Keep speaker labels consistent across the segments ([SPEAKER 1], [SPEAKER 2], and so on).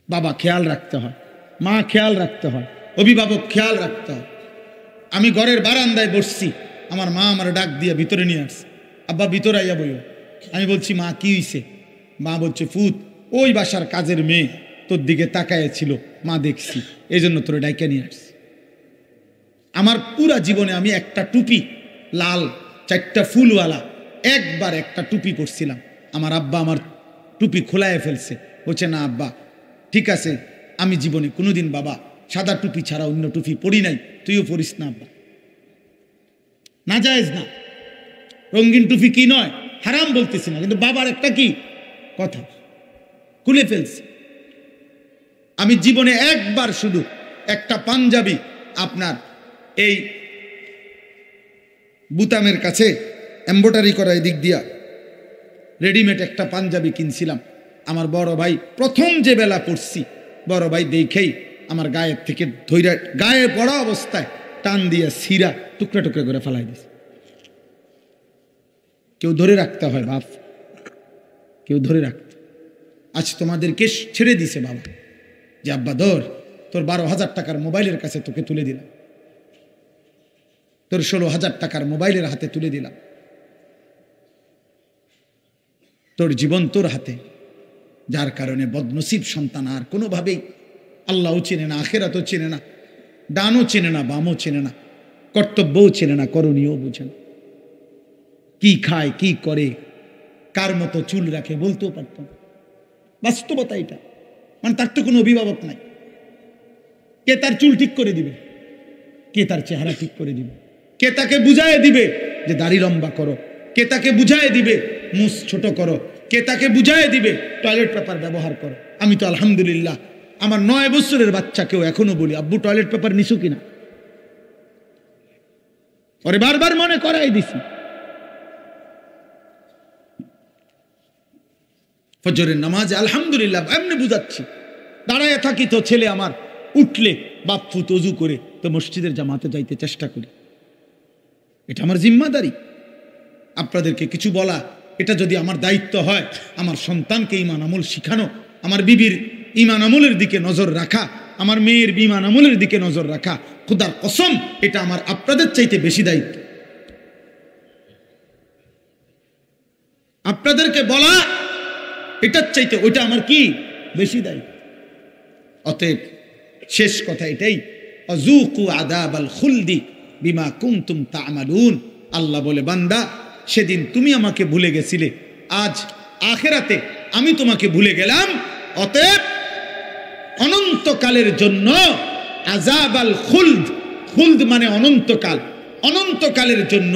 [SPEAKER 1] বাবা খেয়াল রাখতে হয়, মা খেয়াল রাখতে হয়, অভিভাবক খেয়াল রাখতে হয়। আমি ঘরের বারান্দায় বসছি, আমার মা আমার ডাক দিয়ে ভিতরে নিয়ে আসছে, আব্বা ভিতরে আইয়া বইও। আমি বলছি মা কি হইছে? মা বলছে ফুত ওই বাসার কাজের মেয়ে তোর দিকে তাকাইছিল, মা দেখছি, এই জন্য তোরে ডাইকা নিয়ে আসছি। আমার পুরা জীবনে আমি একটা টুপি লাল 4টা ফুলওয়ালা একবার একটা টুপি পরছিলাম। আমার আব্বা আমার টুপি খোলায় ফেলছে, বলছে না আব্বা ঠিক আছে, আমি জীবনে কোনোদিন বাবা সাদা টুপি ছাড়া অন্য টুপি পরি নাই, তুইও পরিস না আব্বা। না জায়েজ না, রঙিন টুপি কি নয়, হারাম বলতেছি না, কিন্তু বাবার একটা কি কথা খুলে ফেলছে। আমি জীবনে একবার শুধু একটা পাঞ্জাবি আপনার এই বুতামের কাছে এমব্রয়ডারি করা এদিক দিয়া রেডিমেড একটা পাঞ্জাবি কিনছিলাম। আমার বড় ভাই প্রথম যে বেলা পড়ছি, বড় ভাই দেখেই আমার গায়ের থেকে ধৈর্য গায়ে পড়া অবস্থায় টান দিয়ে সিরা টুকরা টুকরা করে ফেলাই দিছে। কেউ ধরে রাখতে হয় বাপ, কেউ ধরে রাখতে। আজ তোমাদেরকে ছেড়ে দিছে বাবা যে আব্বা ধর, তোর 12,000 টাকার মোবাইলের কাছে তোকে তুলে দিলাম, তোর 16,000 টাকার মোবাইলের হাতে তুলে দিলাম, তোর জীবন তোর হাতে। যার কারণে বদনসিব সন্তান আর কোনোভাবেই আল্লাহও চেনে না, আখেরাতও চেনে না, ডানও চেনে না, বামও চেনে না, কর্তব্যও চেনে না, করণীয় বুঝে না, কি খায় কি করে কার মতো চুল রাখে বলতেও পারত না। বাস্তবতা এটা, মানে তার তো কোনো অভিভাবক নাই। কে তার চুল ঠিক করে দিবে? কে তার চেহারা ঠিক করে দিবে? কে তাকে বুঝায় দিবে যে দাড়ি লম্বা করো? কে তাকে বুঝায় দিবে মুছ ছোট করো? কে তাকে বুঝায় দিবে টয়লেট পেপার ব্যবহার করো? আমি তো আলহামদুলিল্লাহ আমার 9 বছরের বাচ্চাকেও এখনো বলি আব্বু টয়লেট পেপার নিছো কিনা, পরে বারবার মনে করাই দিছি। ফজরের নামাজে আলহামদুলিল্লাহ এমনি বুঝাচ্ছি, দাঁড়ায় থাকি তো ছেলে আমার উঠলে বাপ্পু তজু করে তো মসজিদের জামাতে যাইতে চেষ্টা করি। এটা আমার জিম্মাদারি। আপনাদেরকে কিছু বলা এটা যদি আমার দায়িত্ব হয়, আমার সন্তানকে ঈমান আমল শিখানো, আমার বিবির ঈমান আমলের দিকে নজর রাখা, আমার মেয়ের ঈমান আমলের দিকে নজর রাখা, খোদার কসম এটা আমার আপনাদের চাইতে বেশি দায়িত্ব। আপনাদেরকে বলা এটার চাইতে ওইটা আমার কি বেশি দায়িত্ব। অতএব শেষ কথা এটাই, আযুকু আযাবাল খুলদি বিমা কুনতুম তা'মালুন। আল্লাহ বলে বান্দা সেদিন তুমি আমাকে ভুলে গেছিলে, আজ আখিরাতে আমি তোমাকে ভুলে গেলাম, অতএব অনন্তকালের জন্য আযাবাল খুলদ, খুলদ মানে অনন্তকাল, অনন্তকালের জন্য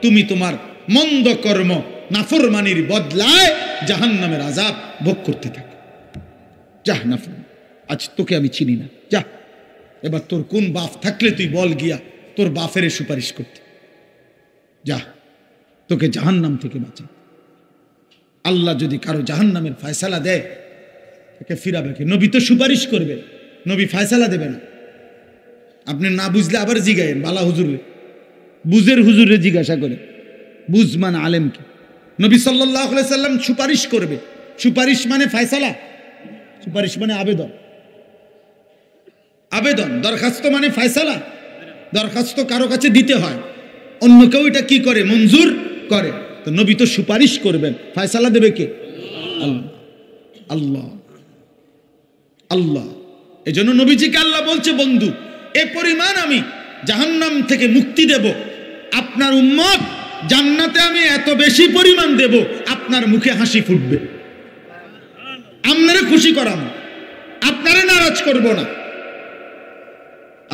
[SPEAKER 1] তুমি তোমার মন্দ কর্ম নাফরমানির বদলায় জাহান্নামের আযাব ভোগ করতে থাকো। যা নাফরমান, আজ তোকে আমি চিনি না, যা এবার তোর কোন বাপ থাকলে তুই বল গিয়া তোর বাপের সুপারিশ করতে, যা তোকে জাহান্নাম থেকে বাঁচা। আল্লাহ যদি কারো জাহান্নামের ফয়সালা দেয় তাকে ফিরাবে কে? নবী তো সুপারিশ করবে, নবী ফয়সালা দেবে না। আপনি না বুঝলে আবার জিগায়েন বালা হুজুরে, বুঝের হুজুরে জিজ্ঞাসা করে, বুঝমান আলেমকে। নবী সাল্লাল্লাহু আলাইহি সাল্লাম সুপারিশ করবে। সুপারিশ মানে ফয়সালা, সুপারিশ মানে আবেদন, আবেদন। দরখাস্ত মানে ফয়সালা, দরখাস্ত কারো কাছে দিতে হয়, অন্য কেউ এটা কি করে মঞ্জুর করে। তো নবী তো সুপারিশ করবেন, ফয়সালা দেবে কে? আল্লাহ, আল্লাহ, আল্লাহ। এজন্য নবীজিকে আল্লাহ বলছে বন্ধু এ পরিমাণ আমি জাহান্নাম থেকে মুক্তি দেব, আপনার উম্মত জান্নাতে আমি এত বেশি পরিমাণ দেব আপনার মুখে হাসি ফুটবে, আপনারে খুশি করাবো, আপনারে নারাজ করব না।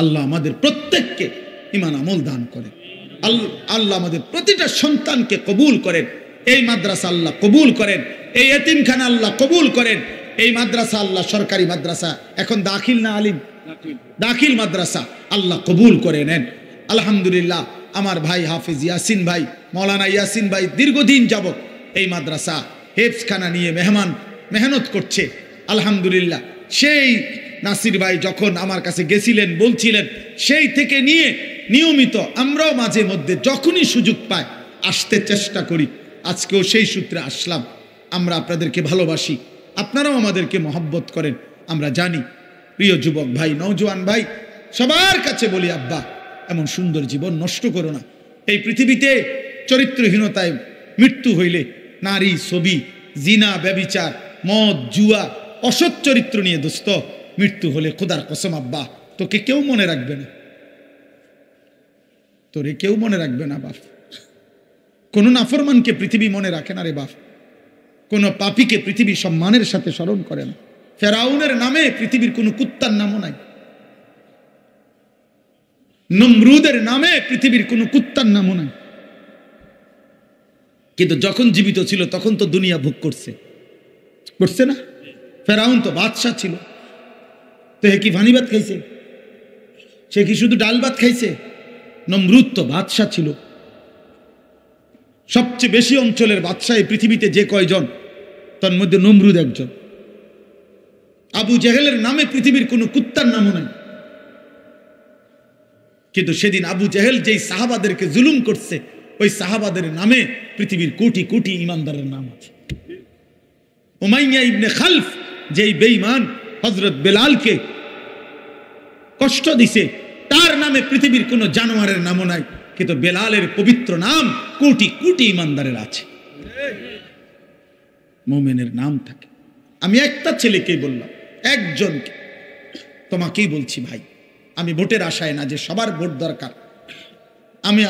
[SPEAKER 1] আল্লাহ আমাদের প্রত্যেককে ঈমান আমল দান করেন। আল্লাহ আমাদের প্রতিটা সন্তানকে কবুল করেন। এই মাদ্রাসা আল্লাহ কবুল করেন, এই এতিমখানা আল্লাহ কবুল করেন। এই মাদ্রাসা আল্লাহ সরকারি মাদ্রাসা, এখন দাখিল না আলিম, দাখিল মাদ্রাসা আল্লাহ কবুল করে নেন। আলহামদুলিল্লাহ আমার ভাই হাফিজ ইয়াসিন ভাই, মৌলানা ইয়াসিন ভাই দীর্ঘদিন যাবত এই মাদ্রাসা হেফজখানা নিয়ে মেহনত করছে। আলহামদুলিল্লাহ সেই নাসির ভাই যখন আমার কাছে গেছিলেন বলছিলেন, সেই থেকে নিয়ে নিয়মিত আমরাও মাঝে মধ্যে যখনই সুযোগ পাই আসতে চেষ্টা করি। আজকেও সেই সূত্রে আসলাম। আমরা আপনাদেরকে ভালোবাসি, আপনারাও আমাদেরকে মহব্বত করেন। আমরা জানি। প্রিয় যুবক ভাই, নওজোয়ান ভাই, সবার কাছে বলি, আব্বা এমন সুন্দর জীবন নষ্ট করো না। এই পৃথিবীতে চরিত্রহীনতায় মৃত্যু হইলে নারী, ছবি, জিনা, ব্যভিচার, মদ, জুয়া, অসৎ চরিত্র নিয়ে দোস্ত মৃত্যু হলে খোদার কসম আব্বা তোকে কেউ মনে রাখবে না, তোরে কেউ মনে রাখবে না বাপ। কোন নাফরমানকে পৃথিবী মনে রাখে না রে বাপ। কোন পাপীকে পৃথিবী সম্মানের সাথে স্মরণ করে না। ফেরাউনের নামে পৃথিবীর কোন কুত্তার নামও নাই। নমরুদের নামে পৃথিবীর কোন কুত্তার নামও নাই। কিন্তু যখন জীবিত ছিল তখন তো দুনিয়া ভোগ করছে, করছে না? ফেরাউন তো বাদশা ছিল, তো হে কি ভানি ভাত খাইছে? সে কি শুধু ডাল ভাত খাইছে? নমরুদ তো বাদশা ছিল। সবচেয়ে বেশি অঞ্চলের বাদশা এই পৃথিবীতে যে কয়জন, তার মধ্যে নমরুদ একজন। আবু জেহেলের নামে পৃথিবীর কোন কুত্তার নামও নাই। কিন্তু সেদিন আবু জেহেল যেই সাহাবাদেরকে জুলুম করছে, ওই সাহাবাদের নামে পৃথিবীর কোটি কোটি ইমানদারের নাম আছে। উমাইয়া ইবনে খালফ যেই বেঈমান হযরত বেলালকে কষ্ট দিছে, তার নামে পৃথিবীর কোন জানোয়ারের নামও নাই, কিন্তু বেলালের পবিত্র নাম কোটি কোটি ইমানদারের আছে। মুমিনের নাম থাকে। আমি একটা ছেলেকেই বললাম, একজনকে, তোমাকেই বলছি ভাই, আমি ভোটের আশায় না যে সবার ভোট দরকার,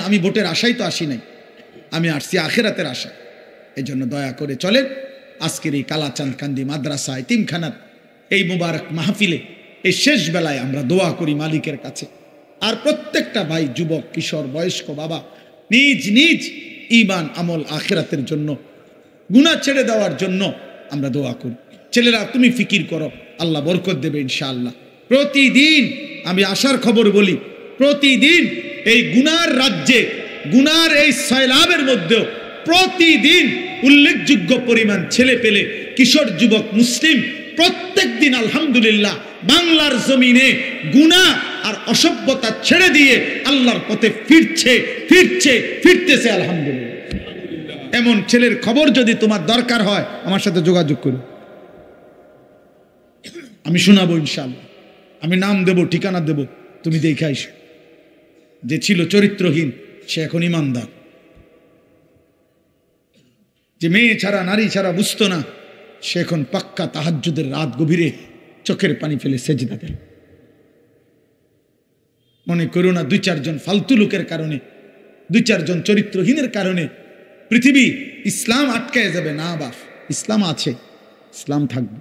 [SPEAKER 1] আমি ভোটের আশায় তো আসি নাই, আমি আসছি আখিরাতের আশায়। এই জন্য দয়া করে চলেন আজকের এই কালাচাঁদকান্দি মাদ্রাসা এতিমখানার এই মুবারক মাহফিলে এই শেষ বেলায় আমরা দোয়া করি মালিকের কাছে। আর প্রত্যেকটা ভাই, যুবক, কিশোর, বয়স্ক বাবা নিজ নিজ ঈমান, আমল, আখিরাতের জন্য, গুনাহ ছেড়ে দেওয়ার জন্য আমরা দোয়া করি। ছেলেরা তুমি ফিকির করো, আল্লাহ বরকত দেবে ইনশাআল্লাহ। প্রতিদিন আমি আশার খবর বলি, প্রতিদিন এই গুনার রাজ্যে, গুনার এই সয়লাবের মধ্যেও প্রতিদিন উল্লেখযোগ্য পরিমাণ ছেলে পেলে, কিশোর, যুবক, মুসলিম প্রত্যেক দিন আলহামদুলিল্লাহ বাংলার জমিনে গুনাহ আর অসভ্যতা ছেড়ে দিয়ে আল্লাহর পথে ফিরতেছে আলহামদুলিল্লাহ। এমন ছেলের খবর যদি তোমার দরকার হয় আমার সাথে যোগাযোগ করো, আমি শোনাবো ইনশাআল্লাহ। আমি নাম দেব, ঠিকানা দেব, তুমি দেখে আইসো। যে ছিল চরিত্রহীন সে এখন ইমানদার। যে মেয়ে ছাড়া, নারী ছাড়া বুঝতো না, সে এখন পাক্কা তাহাজ্জুদের রাত গভীরে চোখের পানি ফেলে সেজদা দেয়। মনে করো না 2-4 জন ফালতু লোকের কারণে, 2-4 জন চরিত্রহীনের কারণে পৃথিবী ইসলাম আটকায় যাবে না বাপ। ইসলাম আছে, ইসলাম থাকবে,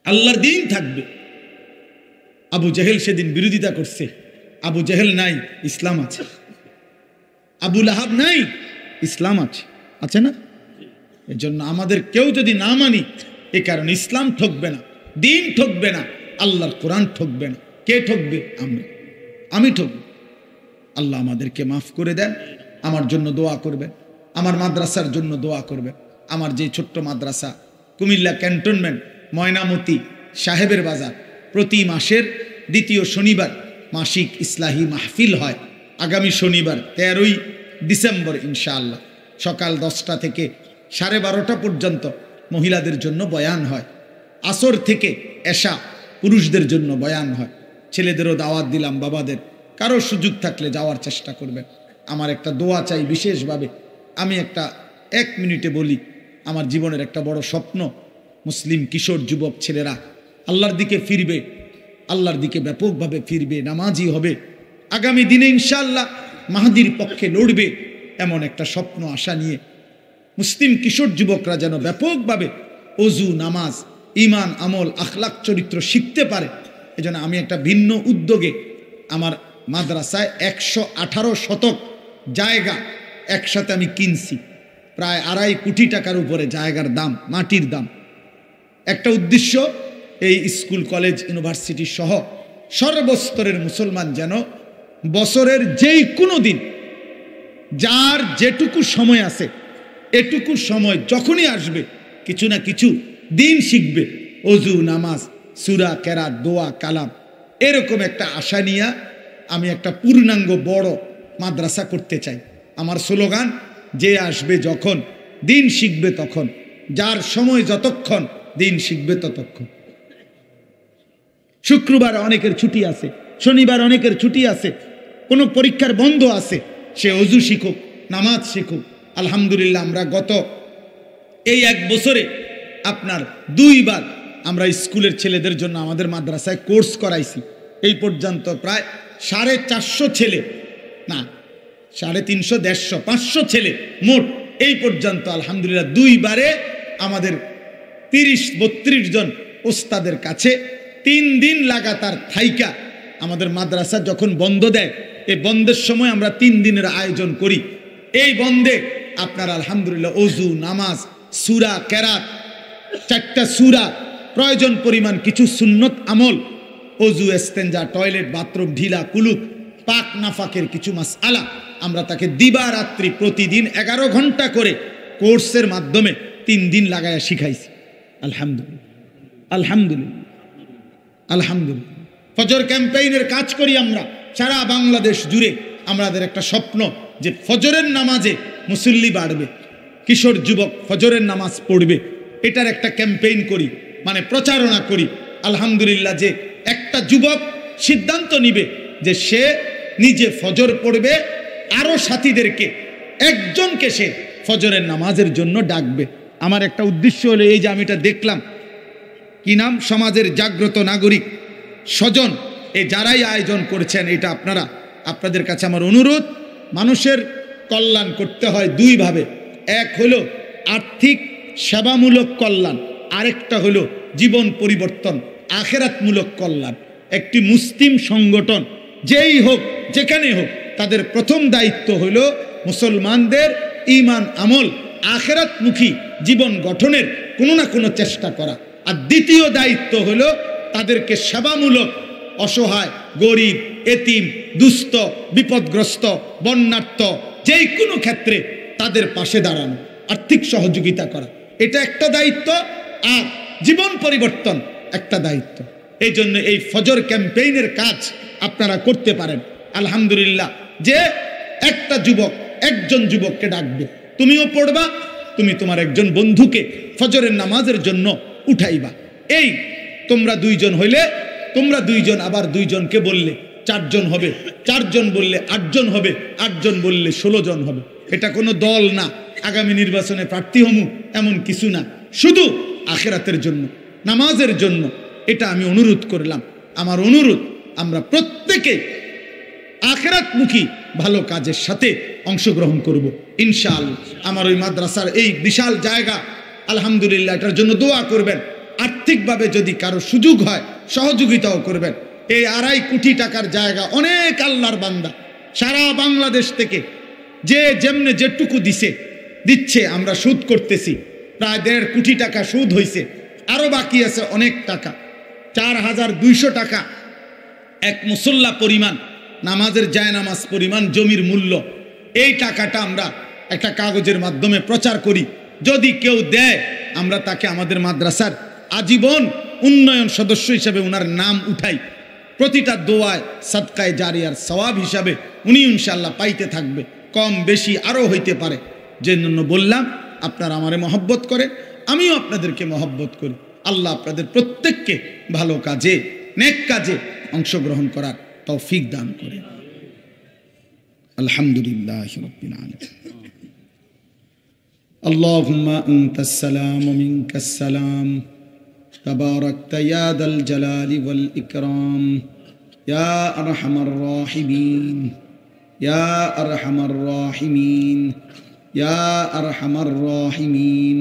[SPEAKER 1] আল্লাহর দ্বীন থাকবে। আবু জেহেল সেদিন বিরোধিতা করছে, আবু জেহেল নাই, ইসলাম আছে। আবু লাহাব নাই, ইসলাম আছে, আছে না? এর জন্য আমাদের কেউ যদি না মানি, এ কারণে ইসলাম ঠকবে না, দ্বীন ঠকবে না, আল্লাহর কোরআন ঠকবে না। কে ঠকবে? আমি ঠকব। আল্লাহ আমাদেরকে মাফ করে দেন। আমার জন্য দোয়া করবেন, আমার মাদ্রাসার জন্য দোয়া করবেন। আমার যে ছোট্ট মাদ্রাসা কুমিল্লা ক্যান্টনমেন্ট ময়নামতি সাহেবের বাজার, প্রতি মাসের 2য় শনিবার মাসিক ইসলাহি মাহফিল হয়। আগামী শনিবার 13ই ডিসেম্বর ইনশাআল্লাহ সকাল 10টা থেকে 12:30 পর্যন্ত মহিলাদের জন্য বয়ান হয়। আসর থেকে এশা পুরুষদের জন্য বয়ান হয়। ছেলেদেরও দাওয়াত দিলাম, বাবাদের কারো সুযোগ থাকলে যাওয়ার চেষ্টা করবেন। আমার একটা দোয়া চাই বিশেষভাবে। আমি একটা 1 মিনিটে বলি, আমার জীবনের একটা বড় স্বপ্ন, মুসলিম কিশোর যুবক ছেলেরা আল্লাহর দিকে ফিরবে, আল্লাহর দিকে ব্যাপকভাবে ফিরবে, নামাজি হবে, আগামী দিনে ইনশাআল্লাহ মাহদির পক্ষে লড়বে, এমন একটা স্বপ্ন আশা নিয়ে মুসলিম কিশোর যুবকরা যেন ব্যাপকভাবে ওযু, নামাজ, ঈমান, আমল, আখলাক, চরিত্র শিখতে পারে। এজন্য আমি একটা ভিন্ন উদ্যোগে আমার মাদ্রাসায় 118 শতক জায়গা একসাথে আমি কিনছি, প্রায় 2.5 কোটি টাকার উপরে জায়গার দাম, মাটির দাম। একটা উদ্দেশ্য, এই স্কুল, কলেজ, ইউনিভার্সিটি সহ সর্বস্তরের মুসলমান যেন বছরের যেই কোনো দিন, যার যেটুকু সময় আছে, এটুকু সময় যখনই আসবে কিছু না কিছু দিন শিখবে, ওযু, নামাজ, সূরা, কেরাত, দোয়া, কালাম, এরকম একটা আশা নিয়ে আমি একটা পূর্ণাঙ্গ বড় মাদ্রাসা করতে চাই। আমার স্লোগান, যে আসবে যখন দিন শিখবে তখন, যার সময় যতক্ষণ দিন শিখবে ততক্ষণ। শুক্রবার অনেকের ছুটি আছে, শনিবার অনেকের ছুটি আছে, কোনো পরীক্ষার বন্ধ আছে, সে অজু শিখুক, নামাজ শিখুক। আলহামদুলিল্লাহ আমরা গত এই 1 বছরে আপনার 2 বার আমরা স্কুলের ছেলেদের জন্য আমাদের মাদ্রাসায় কোর্স করাইছি। এই পর্যন্ত প্রায় 450 ছেলে, না 350, 150, 500 ছেলে মোট এই পর্যন্ত আলহামদুলিল্লাহ 2 বারে আমাদের 30-32 জন ওস্তাদের কাছে 3 দিন লাগাতার থাইকা আমাদের মাদ্রাসা যখন বন্ধ দেয়, এই বন্ধের সময় আমরা 3 দিনের আয়োজন করি। এই বন্ধে আপনার আলহামদুলিল্লাহ অজু, নামাজ, সূরা কেরাত, 4টা সূরা, প্রয়োজন পরিমাণ কিছু সুন্নত আমল, অজু, ইস্তেঞ্জা, টয়লেট, বাথরুম, ঢিলা, কুলুপ, পাক নাফাকের কিছু মাসআলা আমরা তাকে দিবারাত্রি প্রতিদিন 11 ঘন্টা করে কোর্সের মাধ্যমে 3 দিন লাগায়া শিখাইছি। আলহামদুলিল্লাহ, আলহামদুলিল্লাহ, আলহামদুলিল্লাহ। ফজর ক্যাম্পেইনের কাজ করি আমরা সারা বাংলাদেশ জুড়ে। আমাদের একটা স্বপ্ন যে ফজরের নামাজে মুসল্লি বাড়বে, কিশোর যুবক ফজরের নামাজ পড়বে, এটার একটা ক্যাম্পেইন করি, মানে প্রচারণা করি। আলহামদুলিল্লাহ যে একটা যুবক সিদ্ধান্ত নিবে যে সে নিজে ফজর পড়বে, আরো সাথীদেরকে একজনকে সে ফজরের নামাজের জন্য ডাকবে। আমার একটা উদ্দেশ্য হলো এই যে আমি এটা দেখলাম, কি নাম, সমাজের জাগ্রত নাগরিক স্বজন, এই যারাই আয়োজন করেছেন, এটা আপনাদের কাছে আমার অনুরোধ, মানুষের কল্যাণ করতে হয় 2 ভাবে। এক হলো আর্থিক সেবামূলক কল্যাণ, আরেকটা হলো জীবন পরিবর্তন, আখেরাতমূলক কল্যাণ। একটি মুসলিম সংগঠন যেই হোক, যেখানে হোক, তাদের প্রথম দায়িত্ব হলো মুসলমানদের ঈমান, আমল, আখেরাতমুখী জীবন গঠনের কোনো না কোনো চেষ্টা করা। আর দ্বিতীয় দায়িত্ব হলো তাদেরকে সেবামূলক, অসহায়, গরিব, এতিম, দুস্থ, বিপদগ্রস্ত, বন্যার্থ, যেই কোনো ক্ষেত্রে তাদের পাশে দাঁড়ানো, আর্থিক সহযোগিতা করা, এটা একটা দায়িত্ব। আর জীবন পরিবর্তন একটা দায়িত্ব। এই জন্য এই ফজর ক্যাম্পেইনের কাজ আপনারা করতে পারেন। আলহামদুলিল্লাহ যে একটা যুবক একজন যুবককে ডাকবে, তুমিও পড়বা, তুমি তোমার একজন বন্ধুকে ফজরের নামাজের জন্য উঠাইবা। এই তোমরা 2 জন হইলে, তোমরা 2 জন আবার 2 জনকে বললে 4 জন হবে, 4 জন বললে 8 জন হবে, 8 জন বললে 16 জন হবে। এটা কোনো দল না, আগামী নির্বাচনে প্রার্থী হমু এমন কিছু না, শুধু আখিরাতের জন্য, নামাজের জন্য। এটা আমি অনুরোধ করলাম। আমার অনুরোধ, আমরা প্রত্যেকে আখিরাতমুখী ভালো কাজের সাথে অংশগ্রহণ করব ইনশাআল্লাহ। আমার ওই মাদ্রাসার এই বিশাল জায়গা, আলহামদুলিল্লাহ, এটার জন্য দোয়া করবেন। আর্থিকভাবে যদি কারো সুযোগ হয় সহযোগিতাও করবেন। এই 2.5 কোটি টাকার জায়গা, অনেক আল্লাহর বান্দা সারা বাংলাদেশ থেকে যে যেমনে যেটুকু দিচ্ছে, আমরা সুদ করতেছি, প্রায় 1.5 কোটি টাকা সুদ হয়েছে, আরো বাকি আছে অনেক টাকা। 4200 টাকা এক মুসল্লা পরিমাণ, নামাজের জায়নামাজ পরিমাণ জমির মূল্য। এই টাকাটা আমরা একটা কাগজের মাধ্যমে প্রচার করি, যদি কেউ দেয় আমরা তাকে আমাদের মাদ্রাসার আজীবন উন্নয়ন সদস্য হিসেবে ওনার নাম উঠাই। প্রতিটা দোয়ায় সাদকায়ে জারিয়ার সওয়াব হিসাবে উনি ইনশাআল্লাহ পাইতে থাকবে, কম বেশি আরও হইতে পারে। যে জন্য বললাম, আপনারা আমারে মহব্বত করে, আমিও আপনাদেরকে মহব্বত করি। আল্লাহ আপনাদের প্রত্যেককে ভালো কাজে, নেক কাজে অংশগ্রহণ করার তৌফিক দান করে। আলহামদুলিল্লাহি রাব্বিল আলামিন। আল্লাহুম্মা আনতাস সালাম ওয়া মিনকাস সালাম, তাবারাকতা ইয়া দাল জালালি ওয়াল ইকরাম, ইয়া আরহামার রাহিমিন, ইয়া আরহামার রাহিমিন, ইয়া আরহামার রাহিমিন।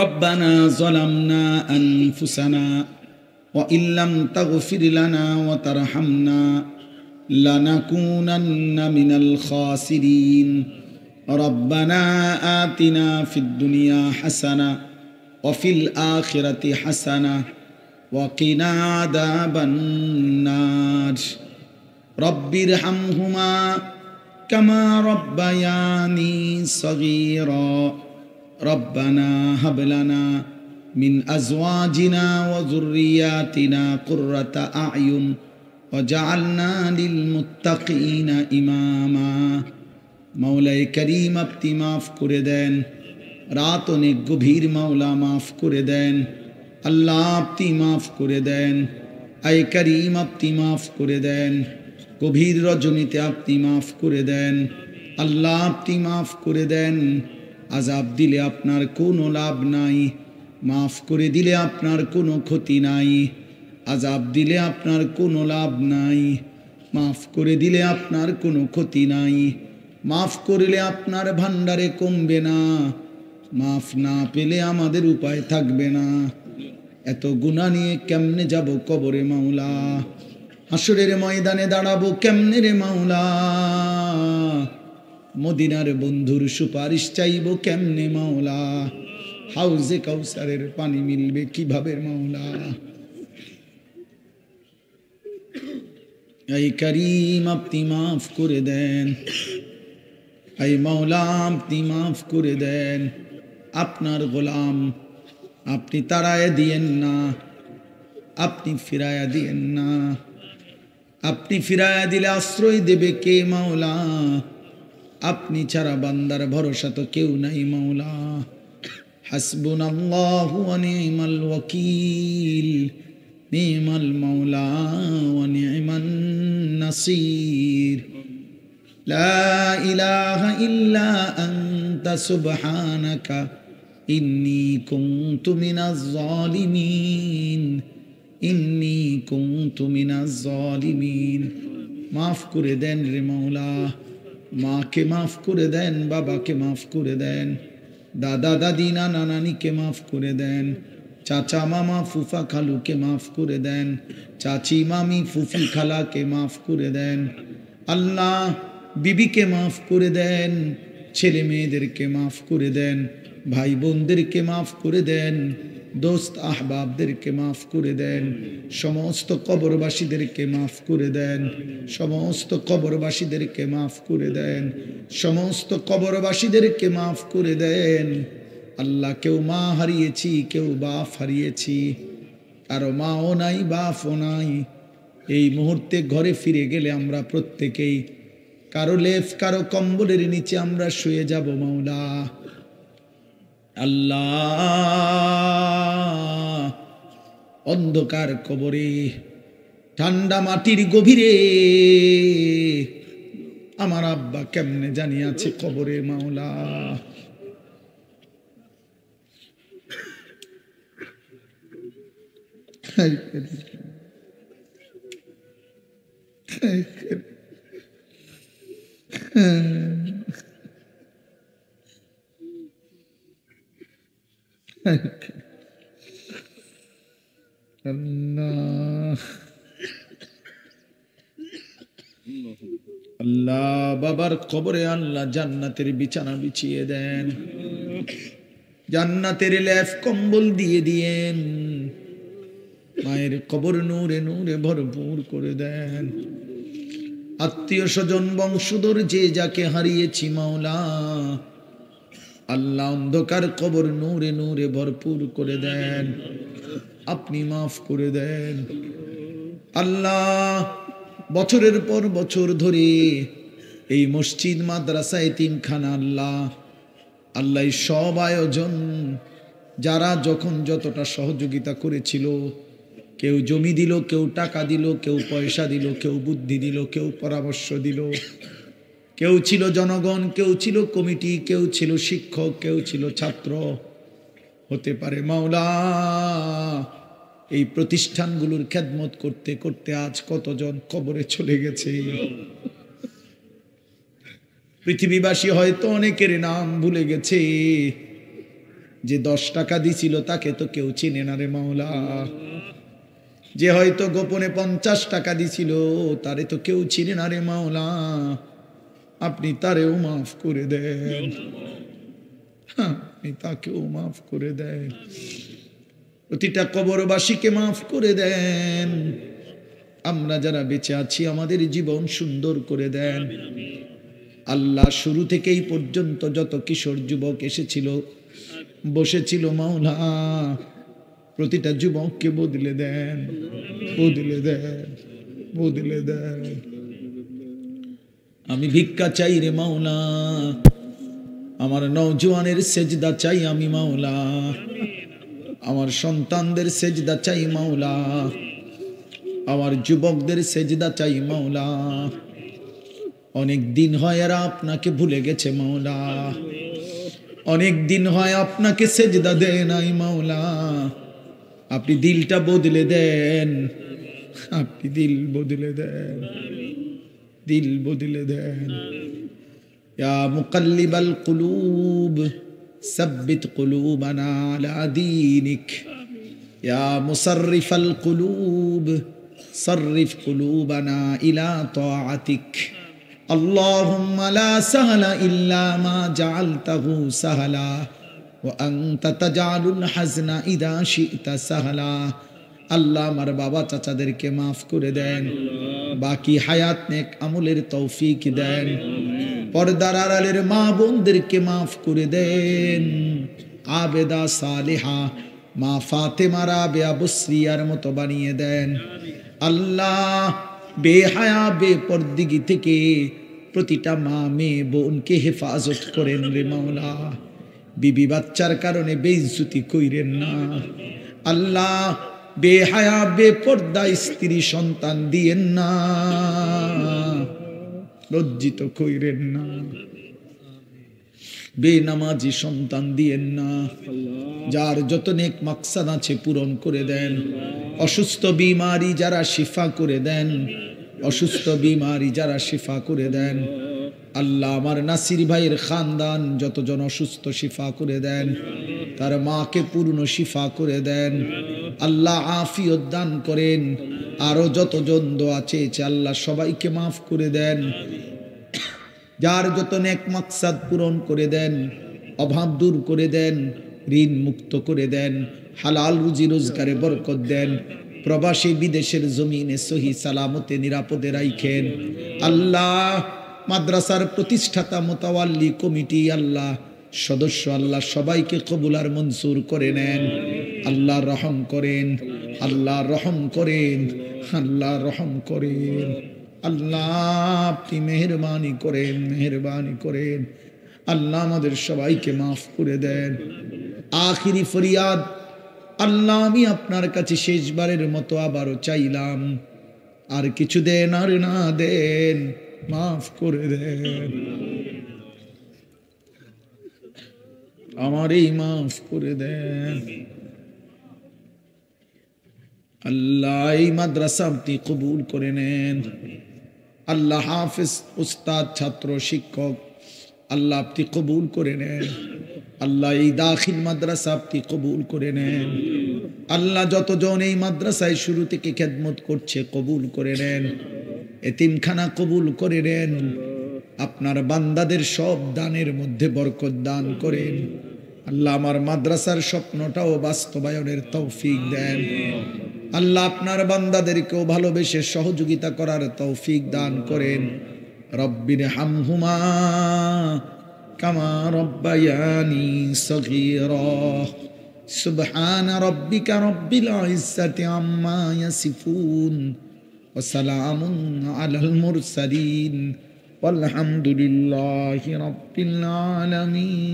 [SPEAKER 1] রব্বানা যালামনা আনফুসানা ওয়া ইল্লাম তাগফির লানা ওয়া তারহামনা লানাকুনান্না মিনাল খাসিরিন। রব্বানা আতিনা ফিদ দুনিয়া হাসানা ওয়া ফিল আখিরাতি হাসানা ওয়া কিনা আযাবান নার। রব্বিরহামহুমা কামা রব্বায়ানি সগীরা। রব্বানা হাব লানা মিন আজওয়াজিনা ওয়া যুররিয়াতিনা কুররাতা আ'য়ুন ওয়াজআলনা লিল মুত্তাকিনা ইমামা। মাওলায়ে করিম, আপনি মাফ করে দেন, রাত অনেক গভীর, মাওলা মাফ করে দেন, আল্লাহ আপনি মাফ করে দেন। আয় করিম আপনি মাফ করে দেন, গভীর রজনীতে আপনি মাফ করে দেন। আল্লাহ আপনি মাফ করে দেন। আযাব দিলে আপনার কোনো লাভ নাই, মাফ করে দিলে আপনার কোনো ক্ষতি নাই। আযাব দিলে আপনার কোনো লাভ নাই, মাফ করে দিলে আপনার কোনো ক্ষতি নাই। মাফ করলে আপনার ভান্ডারে কমবে না, মাফ না পেলে আমাদের উপায় থাকবে না। এত গুনাহ নিয়ে কেমনে যাব কবরে মাওলা, হাসরের ময়দানে দাঁড়াবো কেমনে রে মাওলা, মদিনার বন্ধুর সুপারিশ চাইব কেমনে মাওলা, হাউজে কাউসারের পানি মিলবে কিভাবে মাওলা। এই করিম আপনি মাফ করে দেন, এই মাওলা আপনি মাফ করে দেন। আপনার গোলাম, আপনি তাড়ায় দিয়েন না, আপনি ফিরায়া দিয়েন না। আপনি ফিরায়া দিলে আশ্রয় দেবে কে মাওলা, আপনি ছাড়া বান্দার ভরসা তো কেউ নাই মাওলা। হাসবুনাল্লাহু ওয়া নি'মাল ওয়াকিল, নি'মাল মাওলা ওয়া নি'মান নাসির। লা ইলাহা ইল্লা আনতা সুবহানাকা ইন্নী কুনতু মিনাজ জালিমিন, ইন্নী কুনতু মিনাজ জালিমিন। মাফ করে দেন রে মাওলা, মাকে মাফ করে দেন, বাবাকে মাফ করে দেন, দাদা দাদি নানা নানিকে মাফ করে দেন, চাচা মামা ফুফা খালুকে মাফ করে দেন, চাচি মামি ফুফি খালাকে মাফ করে দেন। আল্লাহ বিবিকে মাফ করে দেন, ছেলে মেয়েদেরকে মাফ করে দেন, ভাই বোনদেরকে মাফ করে দেন, দোস্ত আহবাবদেরকে মাফ করে দেন, সমস্ত কবরবাসীদেরকে মাফ করে দেন, সমস্ত কবরবাসীদেরকে মাফ করে দেন, সমস্ত কবরবাসীদেরকে মাফ করে দেন। আল্লাহ কেউ মা হারিয়েছি, কেউ বাপ হারিয়েছি, কারো মাও নাই বাপও নাই। এই মুহূর্তে ঘরে ফিরে গেলে আমরা প্রত্যেকেই কারো লেফ কারো কম্বলের নিচে আমরা শুয়ে যাব মাওলা। আল্লাহ অন্ধকার কবরে, ঠান্ডা মাটির গভীরে আমার আব্বা কেমনে জানি আছে কবরে মাওলা। আল্লাহ বাবার কবরে আল্লাহ জান্নাতের বিছানা বিছিয়ে দেন, জান্নাতের লেফ কম্বল দিয়ে দিয়েন, মায়ের কবর নূরে নূরে ভরপুর করে দেন। আত্মীয় স্বজন বংশধর যে যাকে হারিয়েছি মাওলা, আল্লাহ অন্ধকার কবর নূরে নূরে ভরপুর করে দেন, আপনি মাফ করে দেন। আল্লাহ বছরের পর বছর ধরে এই মসজিদ মাদ্রাসা এতিমখানা আল্লাহ আল্লাহ সব আয়োজন যারা যখন যতটা সহযোগিতা করেছিল, কেউ জমি দিল, কেউ টাকা দিল, কেউ পয়সা দিল, কেউ বুদ্ধি দিল, কেউ পরামর্শ দিল, কেউ ছিল জনগণ, কেউ ছিল কমিটি, কেউ ছিল শিক্ষক, কেউ ছিল ছাত্র হতে পারে মাওলা। এই প্রতিষ্ঠানগুলোর খেদমত করতে করতে আজ কতজন কবরে চলে গেছে। পৃথিবীবাসী হয়তো অনেকের নাম ভুলে গেছে, যে 10 টাকা দিছিল তাকে তো কেউ চিনে না রে মাওলা, যে হয়তো গোপনে 50 টাকা দিছিল তারে তো কেউ চিনে না রে মাওলা, আপনি তারেও মাফ করে দেন, আপনি তাকেও মাফ করে দেন, প্রতিটা কবরবাসীকে মাফ করে দেন। আমরা যারা বেঁচে আছি আমাদের জীবন সুন্দর করে দেন আল্লাহ। শুরু থেকেই পর্যন্ত যত কিশোর যুবক এসেছিল বসেছিল মাওলা, প্রতিটা যুবককে বদলে দেন, বদলে দেন, বদলে দেন। আমি ভিক্ষা চাই রে মাওলা, আমার নওজোয়ানের সেজদা চাই আমি মাওলা, আমার সন্তানদের সেজদা চাই মাওলা, আমার যুবকদের সেজদা চাই মাওলা। অনেক দিন হয় এরা আপনাকে ভুলে গেছে মাওলা, অনেক দিন হয় আপনাকে সেজদা দেয় নাই মাওলা। আপনি দিলটা বদলে দেন, আপনি দিল বদলে দেন, দিল বদলে দেন। ইয়া মুকাল্লিবাল কুলুব সাব্বিত কুলুবানা আলা দীনিক, ইয়া মুসাররিফাল কুলুব সাররিফ কুলুবানা ইলা তাআতিক। আল্লাহুম্মা লা সাহলা ইল্লা মা জাআলতাহু সাহলা ওয়া আনতা তাজআলুল হাজনা ইযা শি'তা সাহলা। আল্লাহ আমার বাবা চাচাদেরকে মাফ করে দেন, বাকি হায়াত নেক আমলের তৌফিক দেন। পর্দার আড়ালের মা বোনদেরকে মাফ করে দেন। আবেদা সালেহা মা ফাতেমা রাবেয়া বসরিয়ার মতো বানিয়ে দেন। আল্লাহ বেহায়া বেপরদিগি থেকে প্রতিটা মা মেয়ে বোনকে হেফাজত করেন রে মাওলা। বিবি বাচ্চার কারণে বেইজ্জতি কইরেন না আল্লাহ। বেহায়া বেপর্দা স্ত্রী সন্তান দিয়েন না, লজ্জিত কইরেন না। বেনামাজি সন্তান দিয়েন না। যার যত নেক মাকসাদ আছে পূরণ করে দেন। অসুস্থ বিমারি যারা শিফা করে দেন, অসুস্থ বিমারি যারা শিফা করে দেন। আল্লাহ আমার নাসির ভাইয়ের খানদান যতজন অসুস্থ শিফা করে দেন, তার মাকে পূর্ণ শিফা করে দেন। আল্লাহ আফিয়ত দান করেন। আরো যতজন দোয়া চেয়েছে আল্লাহ সবাইকে মাফ করে দেন। যার যত নেক মাকসাদ পূরণ করে দেন, অভাব দূর করে দেন, ঋণ মুক্ত করে দেন, হালাল রুজি রোজগারে বরকত দেন। প্রবাসী বিদেশের জমিনে সহি সালামতে নিরাপদে রাখেন। আল্লাহ মাদ্রাসার প্রতিষ্ঠাতা মোতাওয়াল্লি কমিটি আল্লাহ সদস্য আল্লাহ সবাইকে কবুল আর মনসুর করে নেন। আল্লাহ রহম করেন, আল্লাহ রহম করেন, আল্লাহ রহম করেন। আল্লাহ আপনি মেহেরবানি করেন, মেহেরবানি করেন। আল্লাহ আমাদের সবাইকে মাফ করে দেন। আখিরি ফরিয়াদ আল্লাহ আমি আপনার কাছে শেষবারের মতো আবারও চাইলাম, আর কিছু দেন আর না দেন, মাফ করে দেন। আমারই মাফ করে দেন। আল্লাহ এই মাদ্রাসা আপনি কবুল করে নেন। আল্লাহ হাফেজ উস্তাদ ছাত্র শিক্ষক আল্লাহ আপনি কবুল করে নেন। আল্লাহ এই দাখিল মাদ্রাসা আপনি কবুল করে নেন। আল্লাহ যতজন এই মাদ্রাসায় শুরু থেকে খেদমত করছে কবুল করে নেন। এতিমখানা কবুল করে নেন। আপনার বান্দাদের সব দানের মধ্যে বরকত দান করেন। আল্লাহ আমার মাদ্রাসার স্বপ্নটাও বাস্তবায়নের তৌফিক দেন। আল্লাহ আপনার বান্দাদেরকেও ভালোবেসে সহযোগিতা করার তৌফিক দান করেন। রব্বির হামহুমা কামা রব্বায়ানি সগীরা। সুবহান রব্বিকা রব্বিল ইজ্জাতি আম্মা ইয়াসিফুন ওয়া সালামুন আলাল মুরসালিন والحمد لله رب العالمين.